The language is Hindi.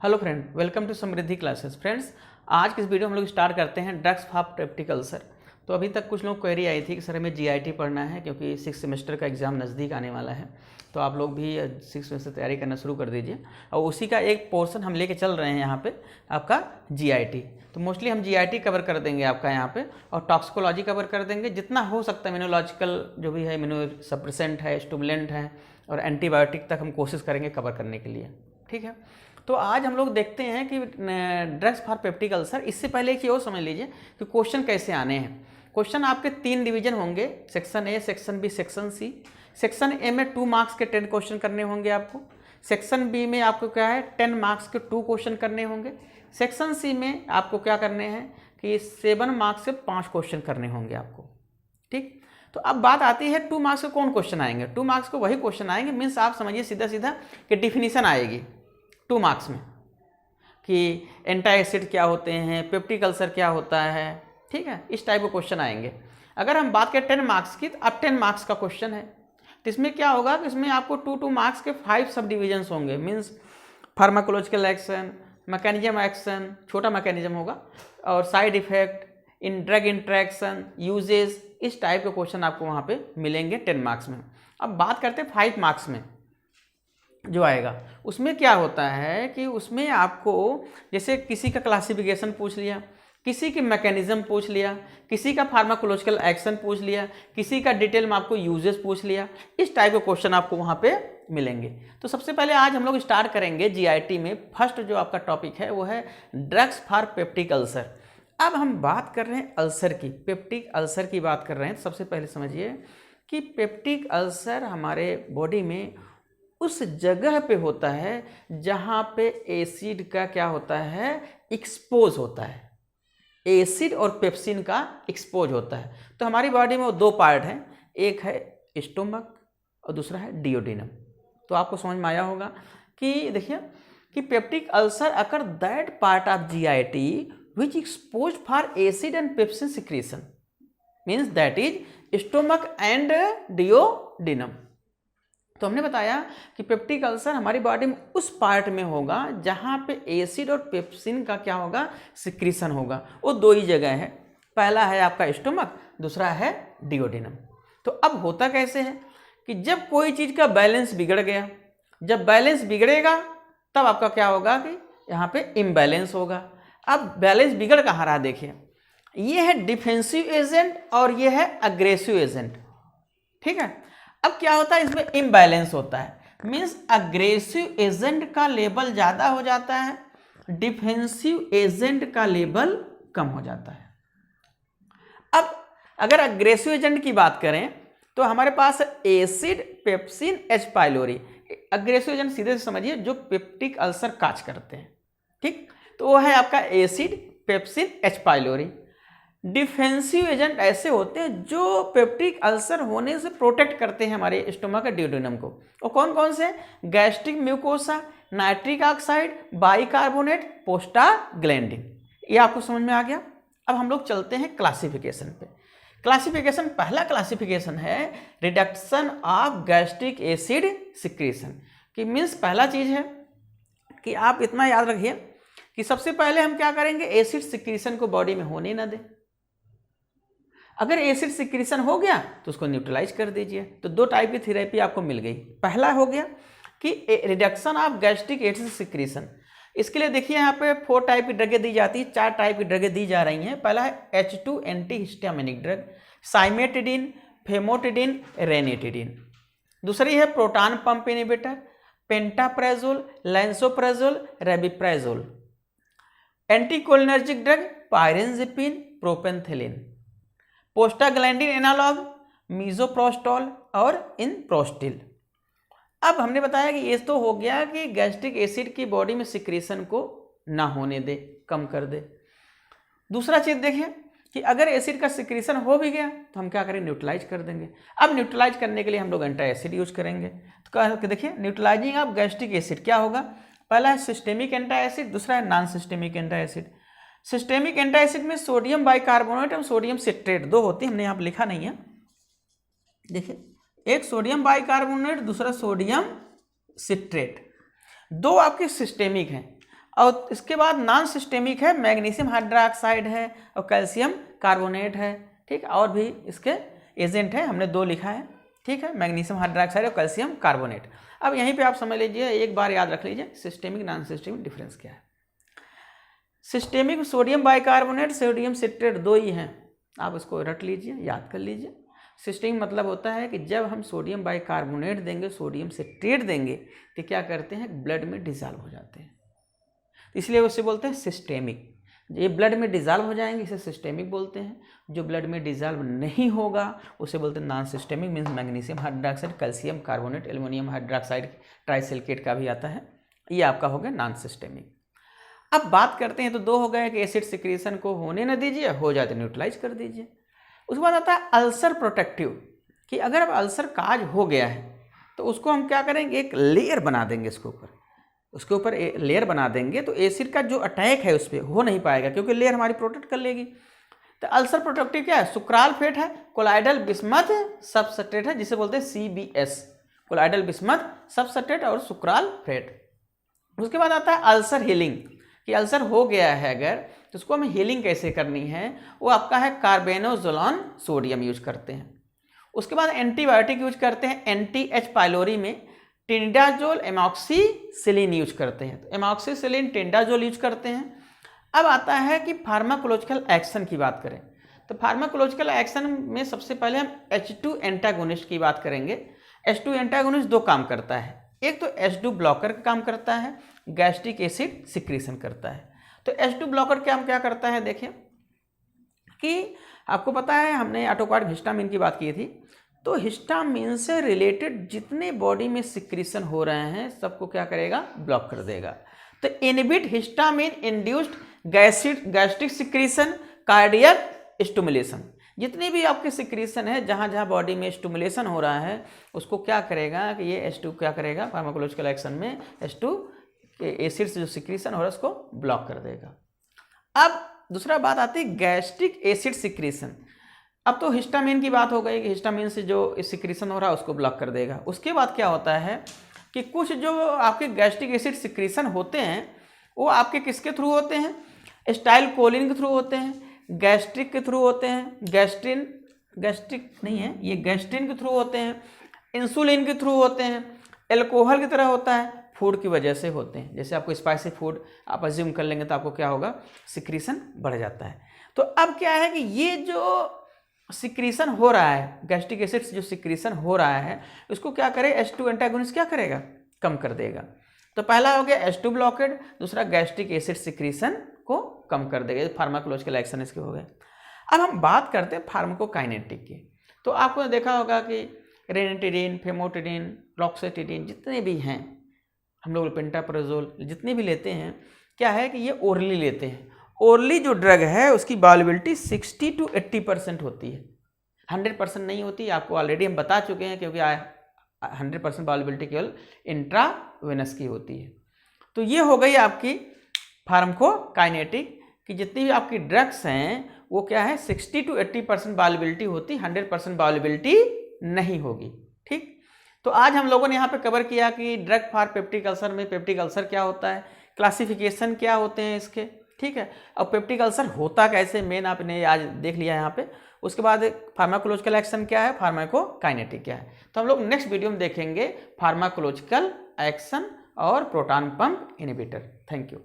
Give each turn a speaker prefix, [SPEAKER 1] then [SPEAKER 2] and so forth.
[SPEAKER 1] Hello friend, welcome to Samriddhi classes. Friends, आज की इस वीडियो में हम लोग स्टार्ट करते हैं ड्रग्स फॉर पेप्टिक अल्सर। तो अभी तक कुछ लोग क्वेरी आई थी कि सर हमें जीआईटी पढ़ना है क्योंकि 6 सेमेस्टर का एग्ज़ाम नज़दीक आने वाला है। तो आप लोग भी 6 सेमेस्टर तैयारी करना शुरू कर दीजिए और उसी का एक पोर्शन हम लेके चल रहे हैं यहाँ पे आपका जीआईटी। तो मोस्टली हम जीआईटी कवर कर देंगे आपका यहाँ पे और टॉक्सिकोलॉजी कवर कर देंगे जितना हो सकता है। इम्यूनोलॉजिकल जो भी है, इम्यूनो सप्रेसेंट है, स्टिमुलेंट है और एंटीबायोटिक तक हम कोशिश करेंगे कवर करने के लिए। ठीक है, तो आज हम लोग देखते हैं कि ड्रग्स फॉर पेप्टिक अल्सर। इससे पहले एक और समझ लीजिए कि क्वेश्चन कैसे आने हैं। क्वेश्चन आपके 3 डिवीजन होंगे, section A, section B, section C. Section A में 2 मार्क्स के 10 क्वेश्चन करने होंगे आपको। सेक्शन बी में आपको क्या है 10 मार्क्स के 2 क्वेश्चन करने होंगे। सेक्शन सी में आपको क्या करने हैं कि 7 मार्क्स से 5 क्वेश्चन करने होंगे आपको। ठीक, तो अब बात आती है 2 मार्क्स के कौन क्वेश्चन आएंगे। 2 मार्क्स को वही क्वेश्चन आएंगे, मीन्स आप समझिए सीधा सीधा कि डिफिनीशन आएगी 2 मार्क्स में कि एंटी एसिड क्या होते हैं, पेप्टिक अल्सर क्या होता है। ठीक है, इस टाइप के क्वेश्चन आएंगे। अगर हम बात करें 10 मार्क्स की, तो अब 10 मार्क्स का क्वेश्चन है। तो इसमें क्या होगा कि इसमें आपको 2 मार्क्स के 5 सब डिविजन्स होंगे, means pharmacological action, mechanism action, छोटा मैकेनिज्म होगा, और साइड इफेक्ट, इन ड्रग इंट्रैक्शन, यूजेज, इस टाइप के क्वेश्चन आपको वहाँ पे मिलेंगे 10 मार्क्स में। अब बात करते हैं 5 मार्क्स में जो आएगा, उसमें क्या होता है कि उसमें आपको जैसे किसी का क्लासिफिकेशन पूछ लिया, किसी की मैकेनिज्म पूछ लिया, किसी का फार्माकोलॉजिकल एक्शन पूछ लिया, किसी का डिटेल में आपको यूजेस पूछ लिया। इस टाइप के क्वेश्चन आपको वहाँ पे मिलेंगे। तो सबसे पहले आज हम लोग स्टार्ट करेंगे जीआईटी में। फर्स्ट जो आपका टॉपिक है वो है ड्रग्स फॉर पेप्टिक अल्सर। अब हम बात कर रहे हैं अल्सर की, पेप्टिक अल्सर की बात कर रहे हैं। तो सबसे पहले समझिए कि पेप्टिक अल्सर हमारे बॉडी में उस जगह पे होता है जहाँ पे एसिड का क्या होता है, एक्सपोज होता है। एसिड और पेप्सिन का एक्सपोज होता है। तो हमारी बॉडी में वो 2 पार्ट हैं, एक है स्टोमक और दूसरा है डियोडिनम। तो आपको समझ में आया होगा कि देखिए कि peptic ulcer occur that part of GIT which expose for acid and pepsin secretion, means that is stomach and duodenum. तो हमने बताया कि पेप्टिक अल्सर हमारी बॉडी में उस पार्ट में होगा जहाँ पे एसिड और पेप्सिन का क्या होगा, सिक्रीशन होगा। वो 2 ही जगह है, पहला है आपका स्टोमक, दूसरा है डियोडिनम। तो अब होता कैसे है कि जब कोई चीज़ का बैलेंस बिगड़ गया, जब बैलेंस बिगड़ेगा तब आपका क्या होगा कि यहाँ पे इम्बैलेंस होगा। अब बैलेंस बिगड़ कहाँ रहा, देखिए ये है डिफेंसिव एजेंट और ये है अग्रेसिव एजेंट। ठीक है, अब क्या होता है इसमें इम्बैलेंस होता है, मीन्स अग्रेसिव एजेंट का लेवल ज़्यादा हो जाता है, डिफेंसिव एजेंट का लेवल कम हो जाता है। अब अगर अग्रेसिव एजेंट की बात करें तो हमारे पास acid, pepsin, H pylori. Aggressive agent सीधे से समझिए जो पेप्टिक अल्सर काज करते हैं। ठीक, तो वो है आपका acid, pepsin, H pylori. Defensive agent ऐसे होते हैं जो पेप्टिक अल्सर होने से प्रोटेक्ट करते हैं हमारे स्टोमक और डियोडिनम को। और कौन कौन से? Gastric mucosa, nitric oxide, bicarbonate, prostaglandin. ये आपको समझ में आ गया। अब हम लोग चलते हैं क्लासिफिकेशन पे। क्लासिफिकेशन, पहला क्लासिफिकेशन है reduction of gastric acid secretion, कि मीन्स पहला चीज है कि आप इतना याद रखिए कि सबसे पहले हम क्या करेंगे, एसिड सिक्रीशन को बॉडी में होने ना दें। अगर एसिड सिक्रीशन हो गया तो उसको न्यूट्रलाइज कर दीजिए। तो 2 टाइप की थेरेपी आपको मिल गई। पहला हो गया कि reduction of gastric acid secretion. इसके लिए देखिए यहाँ पे 4 टाइप की ड्रगें दी जाती है, 4 टाइप की ड्रगें दी जा रही हैं। पहला है H2 anti histaminic drug, cimetidine, famotidine, ranitidine. दूसरी है proton pump inhibitor, pantoprazole, lansoprazole, rabeprazole. Anticholinergic drug pirenzepine, propantheline. Prostaglandin analogue misoprostol और इनप्रोस्टिल। अब हमने बताया कि ये तो हो गया कि गैस्ट्रिक एसिड की बॉडी में सिक्रीशन को ना होने दे, कम कर दे। दूसरा चीज देखिए कि अगर एसिड का सिक्रीशन हो भी गया तो हम क्या करें, न्यूट्रलाइज कर देंगे। अब न्यूट्रलाइज करने के लिए हम लोग एंटी एसिड यूज करेंगे। तो देखिए न्यूट्रलाइजिंग ऑफ गैस्ट्रिक एसिड क्या होगा, पहला है सिस्टेमिक एंटी एसिड, दूसरा है non systemic anti acid. Systemic anti acid में सोडियम बाइकार्बोनेट और सोडियम सिट्रेट 2 होती है, हमने यहाँ लिखा नहीं है। देखिए एक सोडियम बाइकार्बोनेट, दूसरा सोडियम सिट्रेट, 2 आपके सिस्टेमिक हैं। और इसके बाद नॉन सिस्टेमिक है, मैग्नीशियम हाइड्रोक्साइड है और कैल्शियम कार्बोनेट है, ठीक। और भी इसके एजेंट है, हमने 2 लिखा है, ठीक है, मैग्नीशियम हाइड्रोक्साइड और कैल्शियम कार्बोनेट। अब यहीं पे आप समझ लीजिए, एक बार याद रख लीजिए सिस्टेमिक नॉन सिस्टेमिक डिफरेंस क्या है। Systemic sodium bicarbonate, sodium citrate 2 ही हैं, आप इसको रट लीजिए, याद कर लीजिए। सिस्टेमिक मतलब होता है कि जब हम सोडियम बाइकार्बोनेट देंगे, सोडियम सिट्रेट देंगे, तो क्या करते हैं, ब्लड में डिजॉल्व हो जाते हैं, इसलिए उसे बोलते हैं सिस्टेमिक। ये ब्लड में डिजॉल्व हो जाएंगे, इसे सिस्टेमिक बोलते हैं। जो ब्लड में डिजॉल्व नहीं होगा उसे बोलते हैं non systemic, means magnesium hydroxide, calcium carbonate, aluminium hydroxide, trisilicate का भी आता है, ये आपका हो गया नॉन सिस्टेमिक। अब बात करते हैं, तो 2 हो गए कि एसिड सिक्रीशन को होने न दीजिए, हो जाए तो न्यूट्रलाइज कर दीजिए। उसके बाद आता है अल्सर प्रोटेक्टिव, कि अगर अब अल्सर काज हो गया है तो उसको हम क्या करेंगे, एक लेयर बना देंगे, उसके ऊपर लेयर बना देंगे, तो एसिड का जो अटैक है उस पर हो नहीं पाएगा, क्योंकि लेयर हमारी प्रोटेक्ट कर लेगी। तो अल्सर प्रोटेक्टिव क्या है, सुक्राल फेट है, कोलाइडल बिस्मथ सबस्ट्रेट है, जिसे बोलते हैं CBS, कोलाइडल बिस्मथ सबस्ट्रेट और सुक्राल फेट। उसके बाद आता है अल्सर हीलिंग, कि अल्सर हो गया है अगर, तो उसको हमें हीलिंग कैसे करनी है, वो आपका है कार्बेनोजोलॉन सोडियम यूज करते हैं। उसके बाद एंटीबायोटिक यूज करते हैं, NTH पाइलोरी में टिंडाजोल एमॉक्सीसिलिन यूज करते हैं, तो एमॉक्सीसिलिन टिंडाजोल यूज करते हैं। अब आता है कि फार्माकोलॉजिकल एक्शन की बात करें, तो फार्माकोलॉजिकल एक्शन में सबसे पहले हम H2 एंटागोनिस्ट की बात करेंगे। H2 एंटागोनिस्ट 2 काम करता है, एक तो H2 ब्लॉकर का काम करता है, गैस्ट्रिक एसिड सिक्रीशन करता है। तो H2 ब्लॉकर क्या करता है, देखिए कि आपको पता है हमने ऑटोकॉर्ड हिस्टामिन की बात की थी, तो हिस्टामिन से रिलेटेड जितने बॉडी में सिक्रीशन हो रहे हैं सबको क्या करेगा, ब्लॉक कर देगा। तो inhibit histamine induced gastric secretion, cardiac stimulation, जितनी भी आपके सिक्रीशन है, जहाँ जहाँ बॉडी में स्टिमुलेशन हो रहा है उसको क्या करेगा कि ये H2 क्या करेगा, फार्माकोलॉजिकल एक्शन में H2 एसिड से जो सिक्रीशन हो रहा है उसको ब्लॉक कर देगा। अब दूसरा बात आती है गैस्ट्रिक एसिड सिक्रीशन। अब तो हिस्टामिन की बात हो गई कि हिस्टामिन से जो सिक्रीशन हो रहा है उसको ब्लॉक कर देगा। उसके बाद क्या होता है कि कुछ जो आपके गैस्ट्रिक एसिड सिक्रीशन होते हैं वो आपके किसके थ्रू होते हैं, स्टाइल कोलिन के थ्रू होते हैं, गैस्ट्रिक के थ्रू होते हैं, गैस्ट्रिक नहीं है ये, गैस्ट्रिन के थ्रू होते हैं, इंसुलिन के थ्रू होते हैं, एल्कोहल की तरह होता है, फूड की वजह से होते हैं। जैसे आपको स्पाइसी फूड आप अज्यूम कर लेंगे तो आपको क्या होगा, सिक्रीशन बढ़ जाता है। तो अब क्या है कि ये जो सिक्रीशन हो रहा है, गैस्ट्रिक एसिड जो सिक्रीशन हो रहा है, उसको क्या करे, H2 एंटागोनिस्ट क्या करेगा, कम कर देगा। तो पहला हो गया H2 ब्लॉकेड, दूसरा गैस्ट्रिक एसिड सिक्रीशन को कम कर देगा, फार्माकोलॉजिकल एक्शन इसके हो गए। अब हम बात करते हैं फार्माकोकाइनेटिक की। तो आपको देखा होगा कि रेनिटिडीन, फेमोटिडीन, फ्लॉक्सेटिडीन जितने भी हैं हम लोग, पेंटाप्राजोल जितने भी लेते हैं, क्या है कि ये ओरली लेते हैं। ओरली जो ड्रग है उसकी बायोलेबिलिटी 60 to 80% होती है, 100% नहीं होती, आपको ऑलरेडी हम बता चुके हैं, क्योंकि 100% बायोलेबिलिटी केवल इंट्रावेनस की होती है। तो ये हो गई आपकी फार्माकोकाइनेटिक कि जितनी भी आपकी ड्रग्स हैं वो क्या है, 60 to 80% बायोलेबिलिटी होती, 100% बायोलेबिलिटी नहीं होगी, ठीक। तो आज हम लोगों ने यहाँ पे कवर किया कि ड्रग फॉर पेप्टिक अल्सर में पेप्टिक अल्सर क्या होता है, क्लासिफिकेशन क्या होते हैं इसके, ठीक है। अब पेप्टिक अल्सर होता कैसे, मेन आपने आज देख लिया यहाँ पे। उसके बाद फार्माकोलॉजिकल एक्शन क्या है, फार्माकोकाइनेटिक क्या है। तो हम लोग नेक्स्ट वीडियो में देखेंगे फार्माकोलॉजिकल एक्शन और proton pump inhibitor. Thank you.